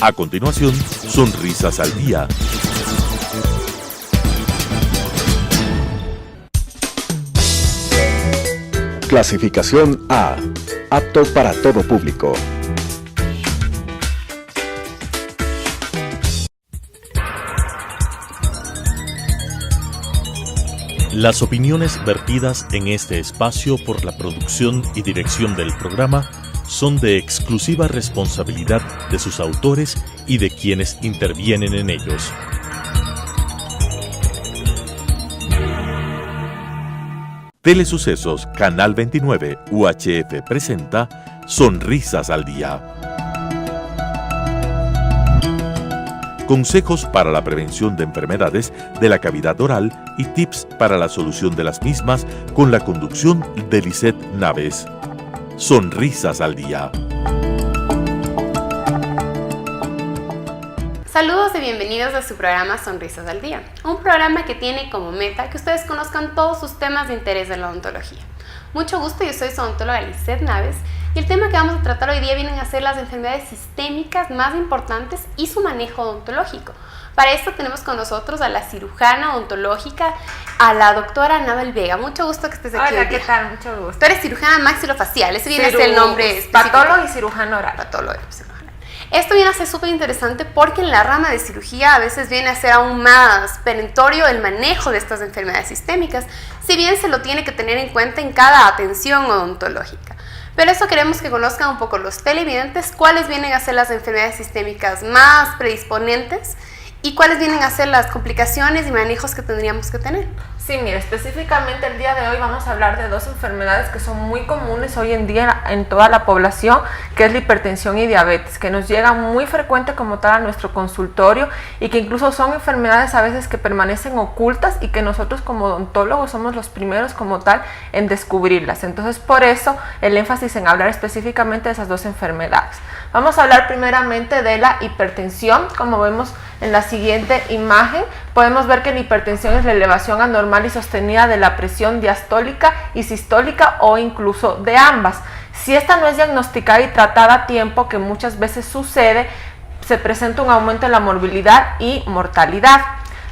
A continuación, Sonrisas al Día. Clasificación A. Apto para todo público. Las opiniones vertidas en este espacio por la producción y dirección del programa son de exclusiva responsabilidad de sus autores y de quienes intervienen en ellos. Telesucesos Canal 29 UHF presenta Sonrisas al Día. Consejos para la prevención de enfermedades de la cavidad oral y tips para la solución de las mismas con la conducción de Lisette Naves. Sonrisas al Día. Saludos y bienvenidos a su programa Sonrisas al Día, un programa que tiene como meta que ustedes conozcan todos sus temas de interés de la odontología. Mucho gusto, yo soy su odontóloga Lisette Naves y el tema que vamos a tratar hoy día vienen a ser las enfermedades sistémicas más importantes y su manejo odontológico. Para esto tenemos con nosotros a la cirujana odontológica, a la doctora Anabel Vega. Mucho gusto que estés aquí. Hola, ¿qué tal? Mucho gusto. Tú eres cirujana maxilofacial, ese viene a ser el nombre específico. Patólogo y cirujano oral. Patólogo y cirujano. Esto viene a ser súper interesante porque en la rama de cirugía a veces viene a ser aún más perentorio el manejo de estas enfermedades sistémicas, si bien se lo tiene que tener en cuenta en cada atención odontológica. Pero eso queremos que conozcan un poco los televidentes, cuáles vienen a ser las enfermedades sistémicas más predisponentes y cuáles vienen a ser las complicaciones y manejos que tendríamos que tener. Sí, mira, específicamente el día de hoy vamos a hablar de dos enfermedades que son muy comunes hoy en día en toda la población, que es la hipertensión y diabetes, que nos llega muy frecuente como tal a nuestro consultorio y que incluso son enfermedades a veces que permanecen ocultas y que nosotros como odontólogos somos los primeros como tal en descubrirlas. Entonces, por eso el énfasis en hablar específicamente de esas dos enfermedades. Vamos a hablar primeramente de la hipertensión. Como vemos en la siguiente imagen, podemos ver que la hipertensión es la elevación anormal y sostenida de la presión diastólica y sistólica o incluso de ambas. Si esta no es diagnosticada y tratada a tiempo, que muchas veces sucede, se presenta un aumento en la morbilidad y mortalidad.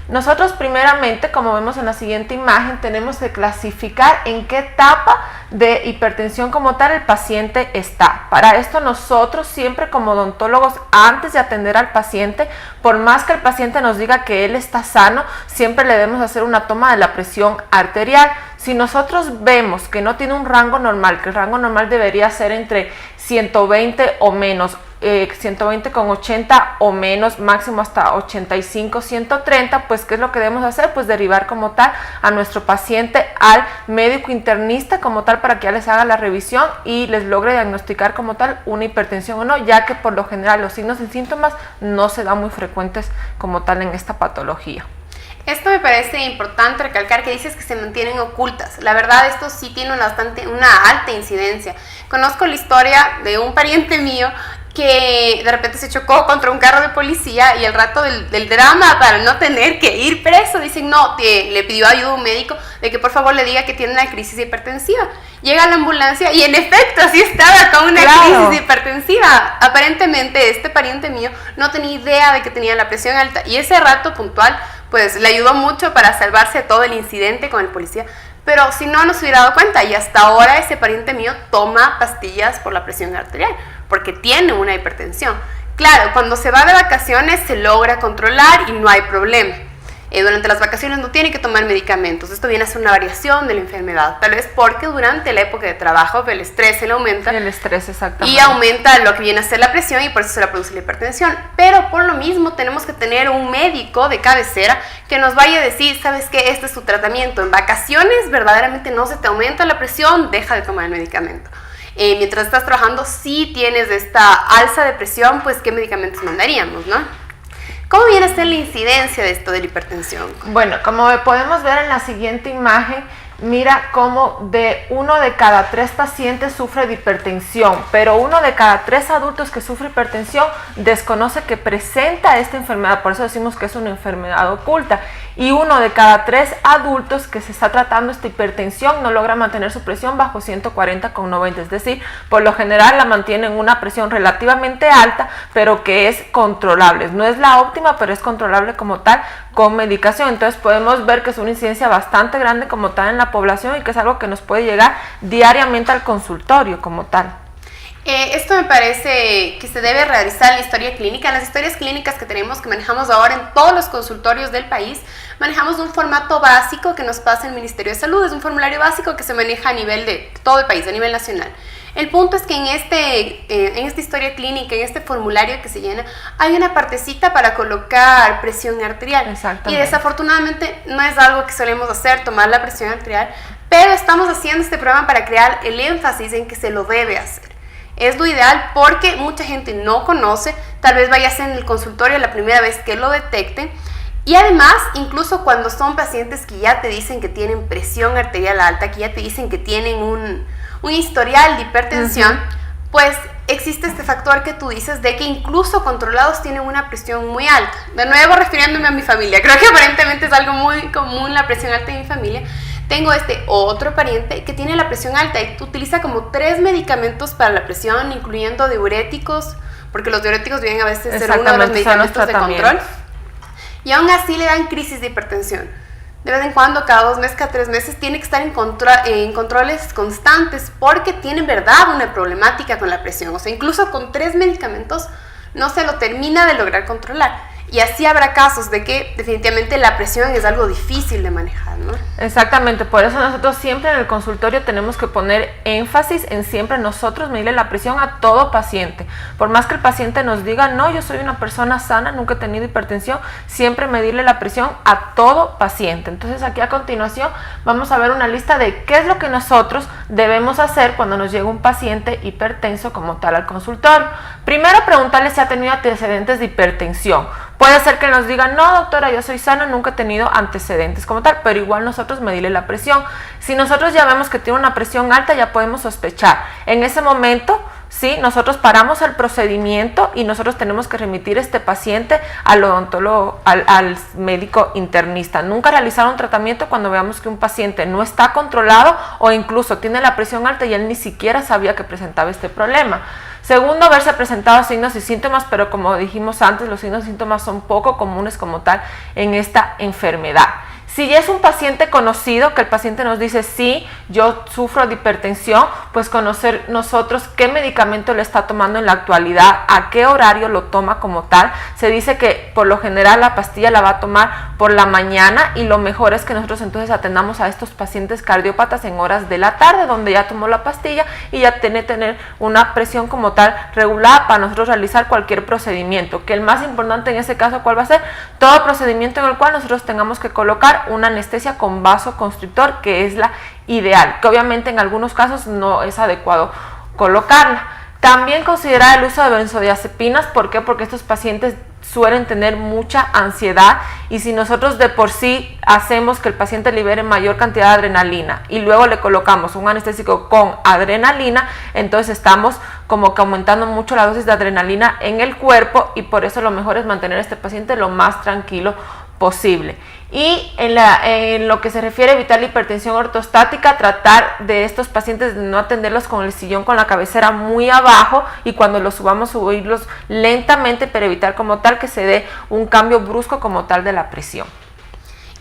Nosotros primeramente, como vemos en la siguiente imagen, tenemos que clasificar en qué etapa de hipertensión como tal el paciente está. Para esto nosotros siempre como odontólogos, antes de atender al paciente, por más que el paciente nos diga que él está sano, siempre le debemos hacer una toma de la presión arterial. Si nosotros vemos que no tiene un rango normal, que el rango normal debería ser entre 120 o menos, 120/80 o menos, máximo hasta 85/130, pues ¿qué es lo que debemos hacer? Pues derivar como tal a nuestro paciente al médico internista como tal para que ya les haga la revisión y les logre diagnosticar como tal una hipertensión o no, ya que por lo general los signos y síntomas no se dan muy frecuentes como tal en esta patología. Esto me parece importante recalcar, que dices que se mantienen ocultas. La verdad, esto sí tiene una alta incidencia. Conozco la historia de un pariente mío que de repente se chocó contra un carro de policía y al rato del drama, para no tener que ir preso, dicen no, le pidió ayuda a un médico de que por favor le diga que tiene una crisis hipertensiva. Llega a la ambulancia y en efecto así estaba con una crisis hipertensiva. Aparentemente este pariente mío no tenía idea de que tenía la presión alta y ese rato puntual pues le ayudó mucho para salvarse de todo el incidente con el policía. Pero si no se hubiera dado cuenta, y hasta ahora ese pariente mío toma pastillas por la presión arterial, porque tiene una hipertensión. Claro, cuando se va de vacaciones se logra controlar y no hay problema. Durante las vacaciones no tiene que tomar medicamentos. Esto viene a ser una variación de la enfermedad. Tal vez porque durante la época de trabajo el estrés se le aumenta. El estrés, exactamente. Y aumenta lo que viene a ser la presión y por eso se le produce la hipertensión. Pero por lo mismo tenemos que tener un médico de cabecera que nos vaya a decir, ¿sabes qué? Este es tu tratamiento. En vacaciones verdaderamente no se te aumenta la presión, deja de tomar el medicamento. Mientras estás trabajando, si tienes esta alza de presión, pues ¿qué medicamentos mandaríamos, no? ¿Cómo viene a ser la incidencia de esto de la hipertensión? Bueno, como podemos ver en la siguiente imagen, mira cómo de 1 de cada 3 pacientes sufre de hipertensión, pero 1 de cada 3 adultos que sufre hipertensión desconoce que presenta esta enfermedad, por eso decimos que es una enfermedad oculta. y 1 de cada 3 adultos que se está tratando esta hipertensión no logra mantener su presión bajo 140/90, es decir, por lo general la mantienen una presión relativamente alta, pero que es controlable. No es la óptima, pero es controlable como tal con medicación. Entonces podemos ver que es una incidencia bastante grande como tal en la población y que es algo que nos puede llegar diariamente al consultorio como tal. Esto me parece que se debe realizar en la historia clínica. En las historias clínicas que tenemos, que manejamos ahora en todos los consultorios del país, manejamos un formato básico que nos pasa el Ministerio de Salud. Es un formulario básico que se maneja a nivel de todo el país, a nivel nacional. El punto es que en esta historia clínica, en este formulario que se llena, hay una partecita para colocar presión arterial. Y desafortunadamente no es algo que solemos hacer, tomar la presión arterial, pero estamos haciendo este programa para crear el énfasis en que se lo debe hacer. Es lo ideal porque mucha gente no conoce, tal vez vaya a ser en el consultorio la primera vez que lo detecten. Y además, incluso cuando son pacientes que ya te dicen que tienen presión arterial alta, que ya te dicen que tienen un historial de hipertensión, pues existe este factor que tú dices de que incluso controlados tienen una presión muy alta. De nuevo, refiriéndome a mi familia, creo que aparentemente es algo muy común la presión alta en mi familia. Tengo otro pariente que tiene la presión alta y utiliza como 3 medicamentos para la presión, incluyendo diuréticos, porque los diuréticos vienen a veces ser uno de los medicamentos de control. Y aún así le dan crisis de hipertensión. De vez en cuando, cada 2 meses, cada 3 meses, tiene que estar en controles constantes porque tiene, verdad, una problemática con la presión. O sea, incluso con 3 medicamentos no se lo termina de lograr controlar. Y así habrá casos de que definitivamente la presión es algo difícil de manejar, ¿no? Exactamente, por eso nosotros siempre en el consultorio tenemos que poner énfasis en siempre nosotros medirle la presión a todo paciente. Por más que el paciente nos diga, no, yo soy una persona sana, nunca he tenido hipertensión, siempre medirle la presión a todo paciente. Entonces aquí a continuación vamos a ver una lista de qué es lo que nosotros debemos hacer cuando nos llega un paciente hipertenso como tal al consultorio. Primero, preguntarle si ha tenido antecedentes de hipertensión. Puede ser que nos digan, no doctora, yo soy sana, nunca he tenido antecedentes como tal, pero igual nosotros medirle la presión. Si nosotros ya vemos que tiene una presión alta, ya podemos sospechar. En ese momento, sí, nosotros paramos el procedimiento y nosotros tenemos que remitir este paciente al odontólogo, al médico internista. Nunca realizar un tratamiento cuando veamos que un paciente no está controlado o incluso tiene la presión alta y él ni siquiera sabía que presentaba este problema. Segundo, haberse presentado signos y síntomas, pero como dijimos antes, los signos y síntomas son poco comunes como tal en esta enfermedad. Si ya es un paciente conocido, que el paciente nos dice, sí, yo sufro de hipertensión, pues conocer nosotros qué medicamento le está tomando en la actualidad, a qué horario lo toma como tal. Se dice que por lo general la pastilla la va a tomar por la mañana y lo mejor es que nosotros entonces atendamos a estos pacientes cardiópatas en horas de la tarde, donde ya tomó la pastilla y ya tiene que tener una presión como tal regulada para nosotros realizar cualquier procedimiento. Que el más importante en ese caso, ¿cuál va a ser? Todo procedimiento en el cual nosotros tengamos que colocar una anestesia con vasoconstrictor, que es la ideal, que obviamente en algunos casos no es adecuado colocarla. También considerar el uso de benzodiazepinas. ¿Por qué? Porque estos pacientes suelen tener mucha ansiedad y si nosotros de por sí hacemos que el paciente libere mayor cantidad de adrenalina y luego le colocamos un anestésico con adrenalina, entonces estamos como que aumentando mucho la dosis de adrenalina en el cuerpo y por eso lo mejor es mantener a este paciente lo más tranquilo posible. Y en lo que se refiere a evitar la hipertensión ortostática, tratar de estos pacientes de no atenderlos con el sillón con la cabecera muy abajo y cuando los subirlos lentamente para evitar como tal que se dé un cambio brusco como tal de la presión.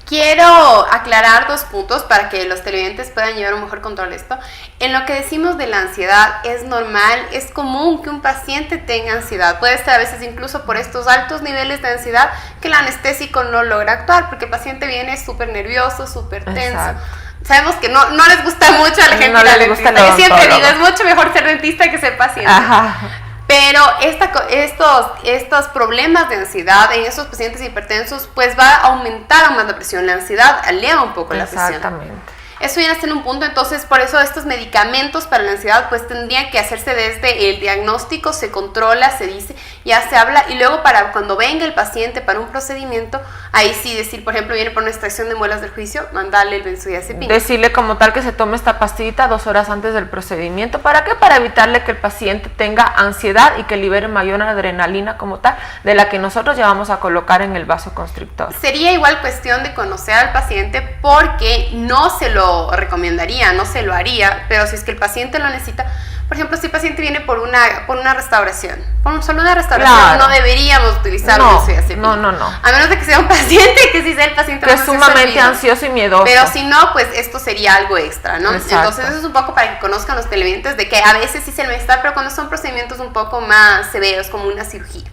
Quiero aclarar 2 puntos para que los televidentes puedan llevar un mejor control de esto. En lo que decimos de la ansiedad, es normal, es común que un paciente tenga ansiedad. Puede ser a veces incluso por estos altos niveles de ansiedad que el anestésico no logra actuar, porque el paciente viene súper nervioso, súper tenso. Exacto. Sabemos que no les gusta mucho a la gente no la dentista. Yo siempre digo, es mucho mejor ser dentista que ser paciente. Ajá. Pero estos problemas de ansiedad en estos pacientes hipertensos, pues va a aumentar aún más la presión. La ansiedad alea un poco la presión. Exactamente. Eso viene a ser un punto, entonces por eso estos medicamentos para la ansiedad pues tendrían que hacerse desde el diagnóstico, se controla, se dice, ya se habla, y luego para cuando venga el paciente para un procedimiento, ahí sí decir, por ejemplo, viene por una extracción de muelas del juicio, mandarle el benzodiazepina. Decirle como tal que se tome esta pastillita 2 horas antes del procedimiento. ¿Para qué? Para evitarle que el paciente tenga ansiedad y que libere mayor adrenalina como tal, de la que nosotros ya vamos a colocar en el vasoconstrictor. Sería igual cuestión de conocer al paciente, porque no se lo recomendaría, no se lo haría, pero si es que el paciente lo necesita. Por ejemplo, si el paciente viene por una restauración, por solo una restauración, claro, no deberíamos utilizar benzodiazepina. No. A menos de que sea un paciente que sí sea el paciente que es sumamente ansioso y miedoso. Pero si no, pues esto sería algo extra, ¿no? Exacto. Entonces eso es un poco para que conozcan los televidentes de que a veces sí se necesita, pero cuando son procedimientos un poco más severos, como una cirugía.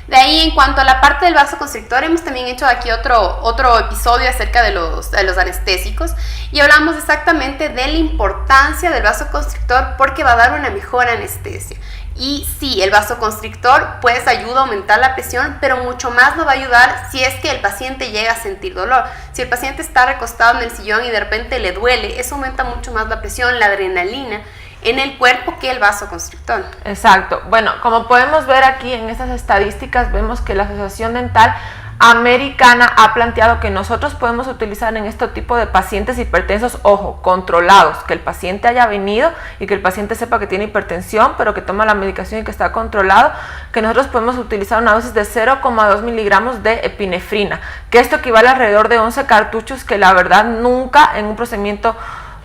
De ahí, en cuanto a la parte del vasoconstrictor, hemos también hecho aquí otro episodio acerca de los anestésicos, y hablamos exactamente de la importancia del vasoconstrictor porque va a dar una mejor anestesia. Y sí, el vasoconstrictor pues ayuda a aumentar la presión, pero mucho más nos va a ayudar si es que el paciente llega a sentir dolor. Si el paciente está recostado en el sillón y de repente le duele, eso aumenta mucho más la presión, la adrenalina en el cuerpo que el vasoconstrictor. Exacto. Bueno, como podemos ver aquí en estas estadísticas, vemos que la Asociación Dental Americana ha planteado que nosotros podemos utilizar en este tipo de pacientes hipertensos, ojo, controlados, que el paciente haya venido y que el paciente sepa que tiene hipertensión, pero que toma la medicación y que está controlado, que nosotros podemos utilizar una dosis de 0,2 miligramos de epinefrina, que esto equivale a alrededor de 11 cartuchos, que la verdad nunca en un procedimiento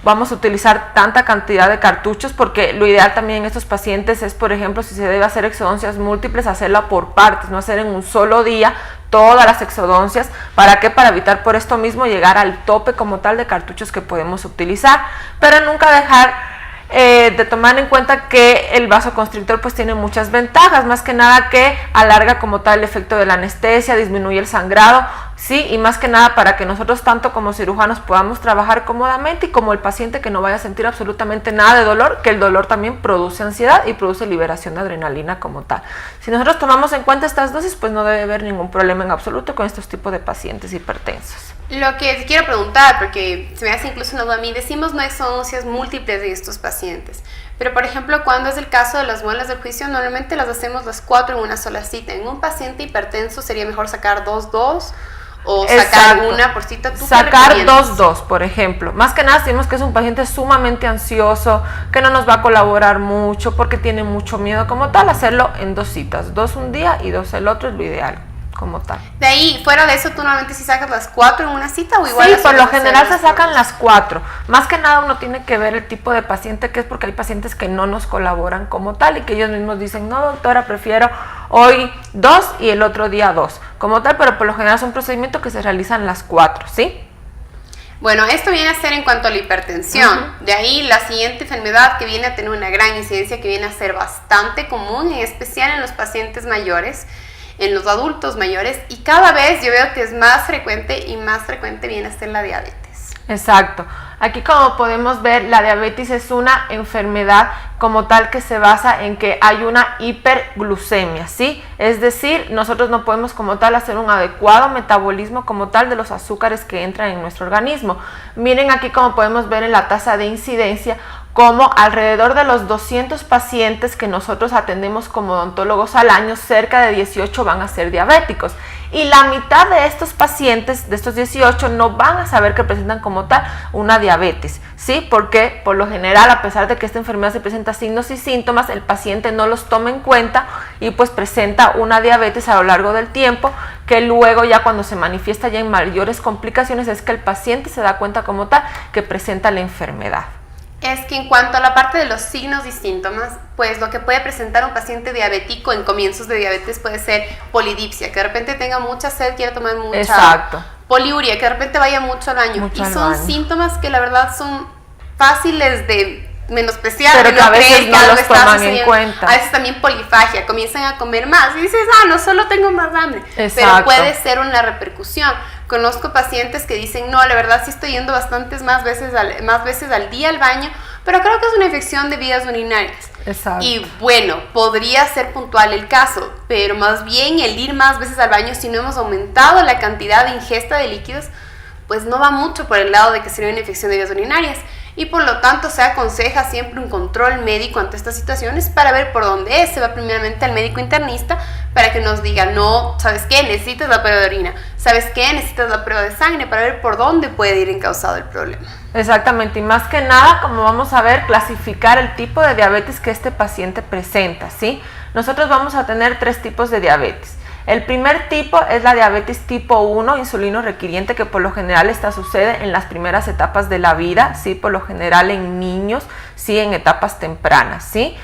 vamos a utilizar tanta cantidad de cartuchos, porque lo ideal también en estos pacientes es, por ejemplo, si se debe hacer exodoncias múltiples, hacerla por partes, no hacer en un solo día todas las exodoncias. ¿Para qué? Para evitar por esto mismo llegar al tope como tal de cartuchos que podemos utilizar, pero nunca dejar de tomar en cuenta que el vasoconstrictor pues tiene muchas ventajas, más que nada que alarga como tal el efecto de la anestesia, disminuye el sangrado, sí, y más que nada para que nosotros tanto como cirujanos podamos trabajar cómodamente, y como el paciente que no vaya a sentir absolutamente nada de dolor, que el dolor también produce ansiedad y produce liberación de adrenalina como tal. Si nosotros tomamos en cuenta estas dosis, pues no debe haber ningún problema en absoluto con estos tipos de pacientes hipertensos. Lo que te quiero preguntar, porque se me hace incluso una duda a mí, decimos no exodoncias múltiples de estos pacientes, pero por ejemplo cuando es el caso de las muelas del juicio, normalmente las hacemos las 4 en una sola cita. En un paciente hipertenso sería mejor sacar 2 o sacar Exacto. una por cita. Sacar 2, por ejemplo. Más que nada, si vemos que es un paciente sumamente ansioso, que no nos va a colaborar mucho porque tiene mucho miedo como tal, hacerlo en 2 citas, 2 un día y 2 el otro es lo ideal como tal. De ahí, fuera de eso, ¿tú normalmente si sacas las 4 en una cita o igual? Sí, por lo general se sacan las 4. Más que nada uno tiene que ver el tipo de paciente que es, porque hay pacientes que no nos colaboran como tal y que ellos mismos dicen, no doctora, prefiero hoy 2 y el otro día 2 como tal, pero por lo general es un procedimiento que se realizan las 4, ¿sí? Bueno, esto viene a ser en cuanto a la hipertensión. De ahí la siguiente enfermedad que viene a tener una gran incidencia, que viene a ser bastante común, en especial en los pacientes mayores, en los adultos mayores, y cada vez yo veo que es más frecuente y más frecuente viene a ser la diabetes. Exacto. Aquí, como podemos ver, la diabetes es una enfermedad como tal que se basa en que hay una hiperglucemia, ¿sí? Es decir, nosotros no podemos como tal hacer un adecuado metabolismo como tal de los azúcares que entran en nuestro organismo. Miren aquí como podemos ver en la tasa de incidencia, como alrededor de los 200 pacientes que nosotros atendemos como odontólogos al año, cerca de 18 van a ser diabéticos. Y la mitad de estos pacientes, de estos 18, no van a saber que presentan como tal una diabetes, ¿sí? Porque por lo general, a pesar de que esta enfermedad se presenta signos y síntomas, el paciente no los toma en cuenta y pues presenta una diabetes a lo largo del tiempo, que luego ya cuando se manifiesta ya en mayores complicaciones es que el paciente se da cuenta como tal que presenta la enfermedad. Es que en cuanto a la parte de los signos y síntomas, pues lo que puede presentar un paciente diabético en comienzos de diabetes puede ser polidipsia, que de repente tenga mucha sed, quiera tomar mucha. Exacto. Poliuria, que de repente vaya mucho al baño. Y son síntomas que la verdad son fáciles de menospreciar, pero que a veces no los toman en cuenta. A veces también polifagia, comienzan a comer más y dices, no, solo tengo más hambre. Exacto. Pero puede ser una repercusión. Conozco pacientes que dicen, no, la verdad sí estoy yendo más veces al día al baño, pero creo que es una infección de vías urinarias. Exacto. Y bueno, podría ser puntual el caso, pero más bien el ir más veces al baño, si no hemos aumentado la cantidad de ingesta de líquidos, pues no va mucho por el lado de que sería una infección de vías urinarias. y por lo tanto se aconseja siempre un control médico ante estas situaciones para ver por dónde es. Se va primeramente al médico internista para que nos diga, no, ¿sabes qué? Necesitas la prueba de orina, ¿sabes qué? Necesitas la prueba de sangre para ver por dónde puede ir encauzado el problema. Exactamente, y más que nada, como vamos a ver, clasificar el tipo de diabetes que este paciente presenta, ¿sí? Nosotros vamos a tener 3 tipos de diabetes. El primer tipo es la diabetes tipo 1, insulino requiriente, que por lo general esta sucede en las primeras etapas de la vida, ¿sí? Por lo general en niños, ¿sí? En etapas tempranas, ¿sí?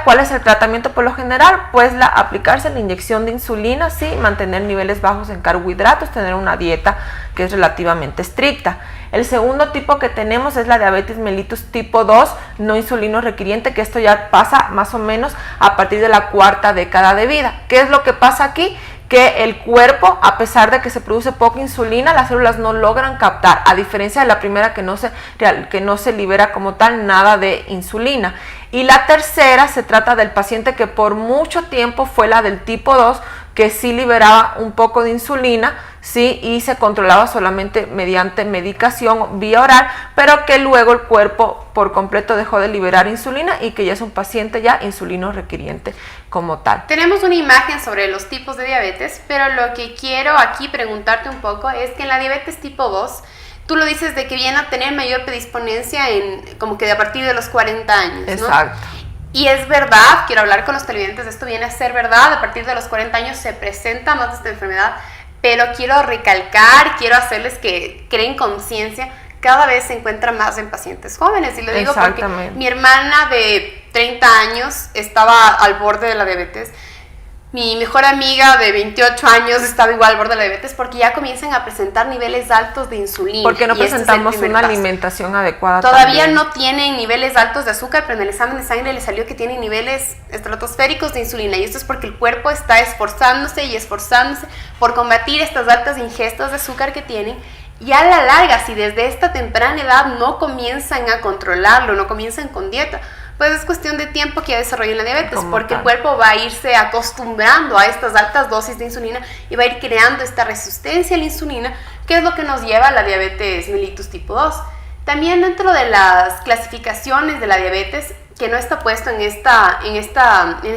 ¿Cuál es el tratamiento por lo general? Pues aplicarse la inyección de insulina, ¿sí? Mantener niveles bajos en carbohidratos, tener una dieta que es relativamente estricta. El segundo tipo que tenemos es la diabetes mellitus tipo 2, no insulino requiriente, que esto ya pasa más o menos a partir de la 4ª década de vida. ¿Qué es lo que pasa aquí? Que el cuerpo, a pesar de que se produce poca insulina, las células no logran captar, a diferencia de la primera que no se libera como tal nada de insulina. Y la tercera se trata del paciente que por mucho tiempo fue la del tipo 2, que sí liberaba un poco de insulina, sí, y se controlaba solamente mediante medicación vía oral, pero que luego el cuerpo por completo dejó de liberar insulina y que ya es un paciente ya insulino requiriente como tal. Tenemos una imagen sobre los tipos de diabetes, pero lo que quiero aquí preguntarte un poco es que en la diabetes tipo 2, tú lo dices de que viene a tener mayor predisponencia como que a partir de los 40 años, ¿no? Exacto. Y es verdad, quiero hablar con los televidentes, esto viene a ser verdad, a partir de los 40 años se presenta más de esta enfermedad, pero quiero recalcar, quiero hacerles que creen conciencia, cada vez se encuentra más en pacientes jóvenes, y lo digo porque mi hermana de 30 años estaba al borde de la diabetes. Mi mejor amiga de 28 años estaba igual al borde de la diabetes porque ya comienzan a presentar niveles altos de insulina. Porque no presentamos una alimentación adecuada. Todavía también no tienen niveles altos de azúcar, pero en el examen de sangre le salió que tienen niveles estratosféricos de insulina. Y esto es porque el cuerpo está esforzándose por combatir estas altas ingestas de azúcar que tienen. Y a la larga, si desde esta temprana edad no comienzan a controlarlo, no comienzan con dieta, pues es cuestión de tiempo que ya desarrollen la diabetes, porque el cuerpo va a irse acostumbrando a estas altas dosis de insulina y va a ir creando esta resistencia a la insulina, que es lo que nos lleva a la diabetes mellitus tipo 2. También dentro de las clasificaciones de la diabetes, que no está puesto en esta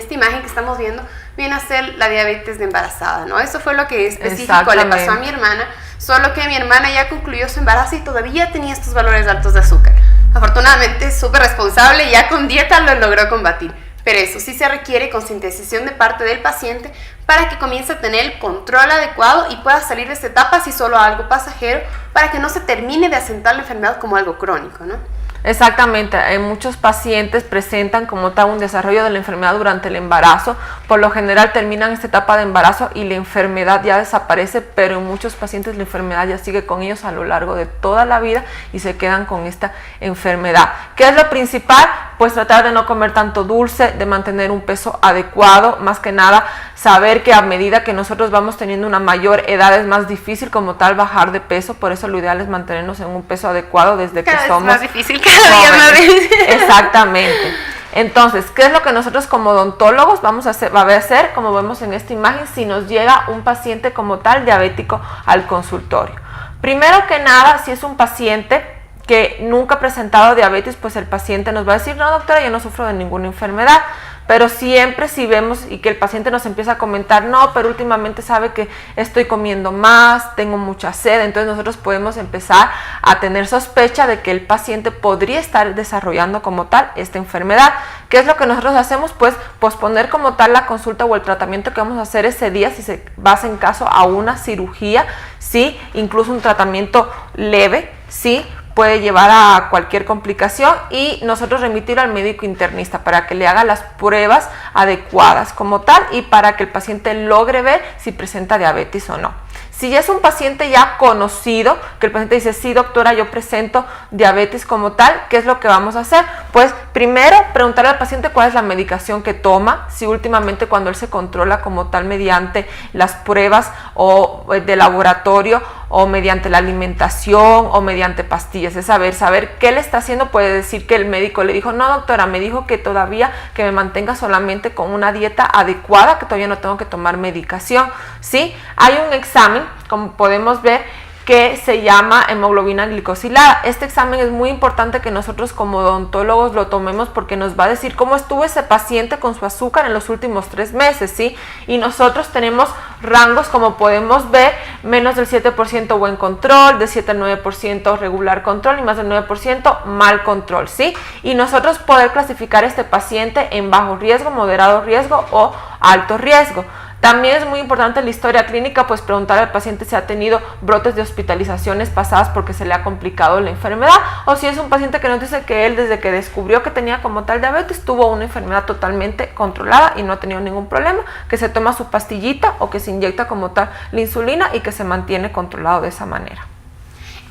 imagen que estamos viendo, viene a ser la diabetes de embarazada, ¿no? Eso fue lo que específico le pasó a mi hermana, solo que mi hermana ya concluyó su embarazo y todavía tenía estos valores altos de azúcar. Afortunadamente es súper responsable y ya con dieta lo logró combatir, pero eso sí se requiere concientización de parte del paciente para que comience a tener el control adecuado y pueda salir de esta etapa si solo algo pasajero, para que no se termine de asentar la enfermedad como algo crónico, ¿no? Exactamente, muchos pacientes presentan como tal un desarrollo de la enfermedad durante el embarazo. Por lo general terminan esta etapa de embarazo y la enfermedad ya desaparece, pero en muchos pacientes la enfermedad ya sigue con ellos a lo largo de toda la vida y se quedan con esta enfermedad. ¿Qué es lo principal? Pues tratar de no comer tanto dulce, de mantener un peso adecuado, más que nada saber que a medida que nosotros vamos teniendo una mayor edad es más difícil como tal bajar de peso, por eso lo ideal es mantenernos en un peso adecuado desde que somos más difícil, cada día más difícil. Exactamente. Entonces, ¿qué es lo que nosotros como odontólogos vamos a hacer, como vemos en esta imagen, si nos llega un paciente como tal diabético al consultorio? Primero que nada, si es un paciente que nunca ha presentado diabetes, pues el paciente nos va a decir, no doctora, yo no sufro de ninguna enfermedad. Pero siempre si vemos y que el paciente nos empieza a comentar, no, pero últimamente sabe que estoy comiendo más, tengo mucha sed, entonces nosotros podemos empezar a tener sospecha de que el paciente podría estar desarrollando como tal esta enfermedad. ¿Qué es lo que nosotros hacemos? Pues posponer como tal la consulta o el tratamiento que vamos a hacer ese día, si se basa en caso a una cirugía, sí, incluso un tratamiento leve, sí, puede llevar a cualquier complicación, y nosotros remitirlo al médico internista para que le haga las pruebas adecuadas como tal y para que el paciente logre ver si presenta diabetes o no. Si ya es un paciente ya conocido, que el paciente dice, sí doctora, yo presento diabetes como tal, ¿qué es lo que vamos a hacer? Pues primero preguntarle al paciente cuál es la medicación que toma, si últimamente cuando él se controla como tal mediante las pruebas o de laboratorio o mediante la alimentación o mediante pastillas, es saber qué le está haciendo. Puede decir que el médico le dijo, no doctora, me dijo que todavía que me mantenga solamente con una dieta adecuada, que todavía no tengo que tomar medicación, ¿sí? Hay un examen, como podemos ver, que se llama hemoglobina glicosilada. Este examen es muy importante que nosotros como odontólogos lo tomemos porque nos va a decir cómo estuvo ese paciente con su azúcar en los últimos 3 meses, ¿sí? Y nosotros tenemos rangos, como podemos ver, menos del 7% buen control, de 7 al 9% regular control y más del 9% mal control, ¿sí? Y nosotros poder clasificar este paciente en bajo riesgo, moderado riesgo o alto riesgo. También es muy importante en la historia clínica, pues preguntar al paciente si ha tenido brotes de hospitalizaciones pasadas porque se le ha complicado la enfermedad, o si es un paciente que nos dice que él desde que descubrió que tenía como tal diabetes tuvo una enfermedad totalmente controlada y no ha tenido ningún problema, que se toma su pastillita o que se inyecta como tal la insulina y que se mantiene controlado de esa manera.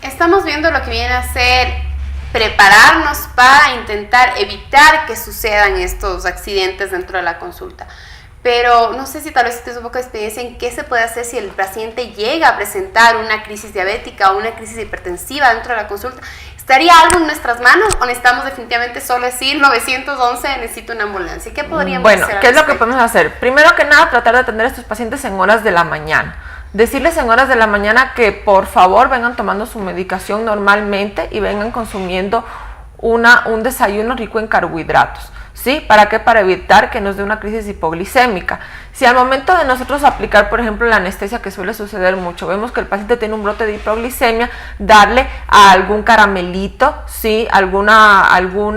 Estamos viendo lo que viene a ser prepararnos para intentar evitar que sucedan estos accidentes dentro de la consulta. Pero no sé si tal vez tienes un poco de experiencia en qué se puede hacer si el paciente llega a presentar una crisis diabética o una crisis hipertensiva dentro de la consulta. ¿Estaría algo en nuestras manos o necesitamos definitivamente solo decir 911, necesito una ambulancia? ¿Qué podríamos hacer? Bueno, ¿qué es lo que podemos hacer? Primero que nada, tratar de atender a estos pacientes en horas de la mañana. Decirles en horas de la mañana que por favor vengan tomando su medicación normalmente y vengan consumiendo un desayuno rico en carbohidratos. ¿Sí? ¿Para qué? Para evitar que nos dé una crisis hipoglicémica. Si al momento de nosotros aplicar, por ejemplo, la anestesia, que suele suceder mucho, vemos que el paciente tiene un brote de hipoglicemia, darle a algún caramelito, ¿sí? algún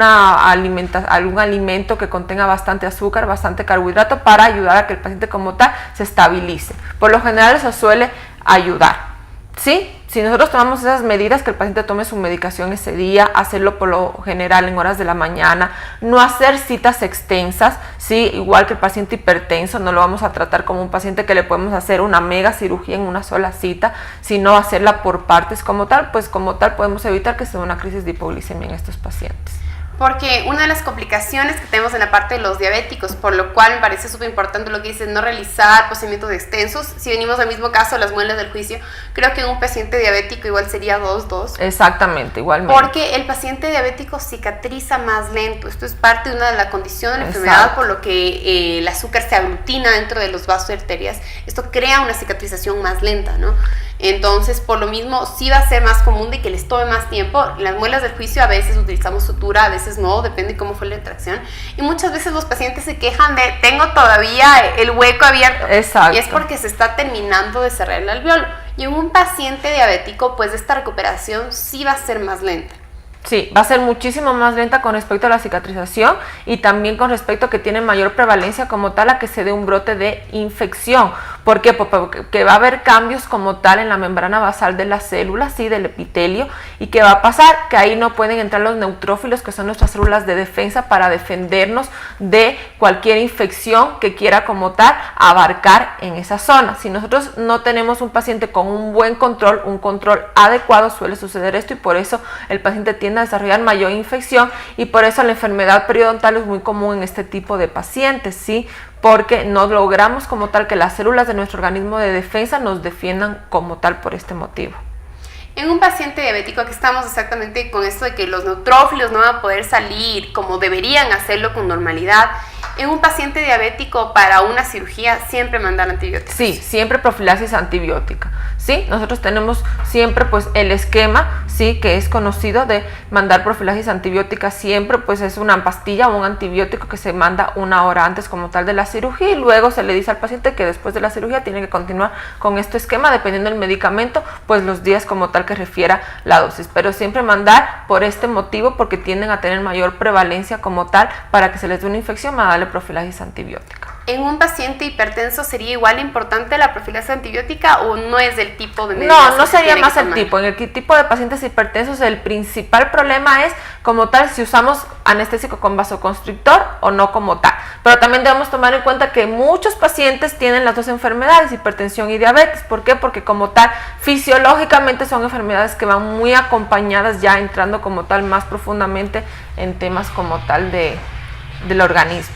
alimento que contenga bastante azúcar, bastante carbohidrato, para ayudar a que el paciente como tal se estabilice. Por lo general eso suele ayudar. ¿Sí? Si nosotros tomamos esas medidas, que el paciente tome su medicación ese día, hacerlo por lo general en horas de la mañana, no hacer citas extensas, ¿sí? Igual que el paciente hipertenso, no lo vamos a tratar como un paciente que le podemos hacer una mega cirugía en una sola cita, sino hacerla por partes como tal, pues como tal podemos evitar que sea una crisis de hipoglicemia en estos pacientes. Porque una de las complicaciones que tenemos en la parte de los diabéticos, por lo cual me parece súper importante lo que dice, no realizar procedimientos extensos. Si venimos al mismo caso, las muelas del juicio, creo que en un paciente diabético igual sería 2-2. Exactamente, igualmente. Porque el paciente diabético cicatriza más lento. Esto es parte de una de la condición de la enfermedad, por lo que el azúcar se aglutina dentro de los vasos y arterias. Esto crea una cicatrización más lenta, ¿no? Entonces, por lo mismo, sí va a ser más común de que les tome más tiempo. Las muelas del juicio a veces utilizamos sutura, a veces no, depende de cómo fue la extracción. Y muchas veces los pacientes se quejan de, tengo todavía el hueco abierto. Exacto. Y es porque se está terminando de cerrar el alveolo. Y en un paciente diabético, pues esta recuperación sí va a ser más lenta. Sí, va a ser muchísimo más lenta con respecto a la cicatrización y también con respecto a que tiene mayor prevalencia como tal a que se dé un brote de infección. ¿Por qué? Porque va a haber cambios como tal en la membrana basal de las células, ¿sí? Del epitelio, y ¿qué va a pasar? Que ahí no pueden entrar los neutrófilos, que son nuestras células de defensa para defendernos de cualquier infección que quiera como tal abarcar en esa zona. Si nosotros no tenemos un paciente con un buen control, un control adecuado, suele suceder esto y por eso el paciente tiende a desarrollar mayor infección y por eso la enfermedad periodontal es muy común en este tipo de pacientes, ¿sí? Porque no logramos como tal que las células de nuestro organismo de defensa nos defiendan como tal por este motivo. En un paciente diabético, aquí estamos exactamente con esto de que los neutrófilos no van a poder salir como deberían hacerlo con normalidad. En un paciente diabético, para una cirugía, siempre mandar antibióticos. Sí, siempre profilaxis antibiótica. Sí, nosotros tenemos siempre pues el esquema, sí, que es conocido de mandar profilaxis antibiótica siempre, pues es una pastilla o un antibiótico que se manda 1 hora antes como tal de la cirugía y luego se le dice al paciente que después de la cirugía tiene que continuar con este esquema dependiendo del medicamento, pues los días como tal que refiera la dosis, pero siempre mandar por este motivo porque tienden a tener mayor prevalencia como tal para que se les dé una infección, a darle profilaxis antibiótica. ¿En un paciente hipertenso sería igual importante la profilaxis antibiótica o no es del tipo de medidas? No sería más el tipo. En el tipo de pacientes hipertensos el principal problema es como tal si usamos anestésico con vasoconstrictor o no como tal. Pero también debemos tomar en cuenta que muchos pacientes tienen las dos enfermedades, hipertensión y diabetes. ¿Por qué? Porque como tal fisiológicamente son enfermedades que van muy acompañadas ya entrando como tal más profundamente en temas como tal del organismo.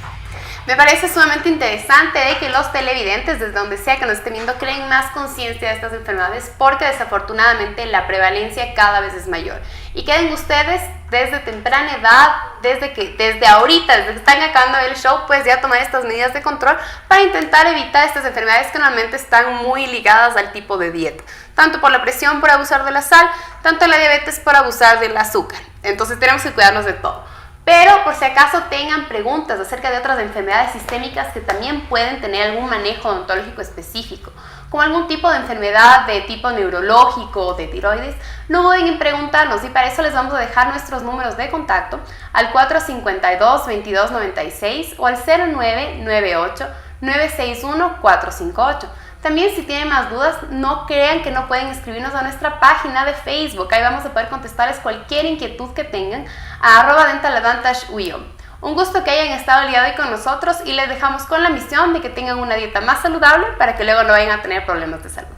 Me parece sumamente interesante de que los televidentes, desde donde sea que nos estén viendo, creen más conciencia de estas enfermedades, porque desafortunadamente la prevalencia cada vez es mayor. Y queden ustedes desde temprana edad, desde ahorita, desde que están acabando el show, pues ya tomar estas medidas de control para intentar evitar estas enfermedades que normalmente están muy ligadas al tipo de dieta. Tanto por la presión por abusar de la sal, tanto la diabetes por abusar del azúcar. Entonces tenemos que cuidarnos de todo. Pero por si acaso tengan preguntas acerca de otras enfermedades sistémicas que también pueden tener algún manejo odontológico específico, como algún tipo de enfermedad de tipo neurológico o de tiroides, no duden en preguntarnos, y para eso les vamos a dejar nuestros números de contacto al 452-2296 o al 0998-961-458. También, si tienen más dudas, no crean que no pueden escribirnos a nuestra página de Facebook. Ahí vamos a poder contestarles cualquier inquietud que tengan a @DentalAdvantage_UIO. Un gusto que hayan estado el día de hoy con nosotros, y les dejamos con la misión de que tengan una dieta más saludable para que luego no vayan a tener problemas de salud.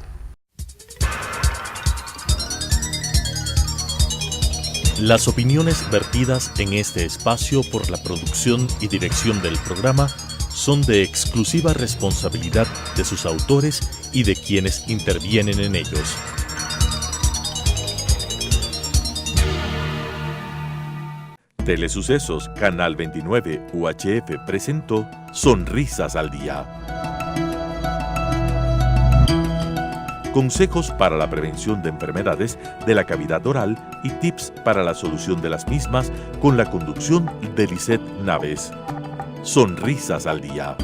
Las opiniones vertidas en este espacio por la producción y dirección del programa son de exclusiva responsabilidad de sus autores y de quienes intervienen en ellos. Telesucesos Canal 29 UHF presentó Sonrisas al Día. Consejos para la prevención de enfermedades de la cavidad oral y tips para la solución de las mismas, con la conducción de Lisette Naves. Sonrisas al Día.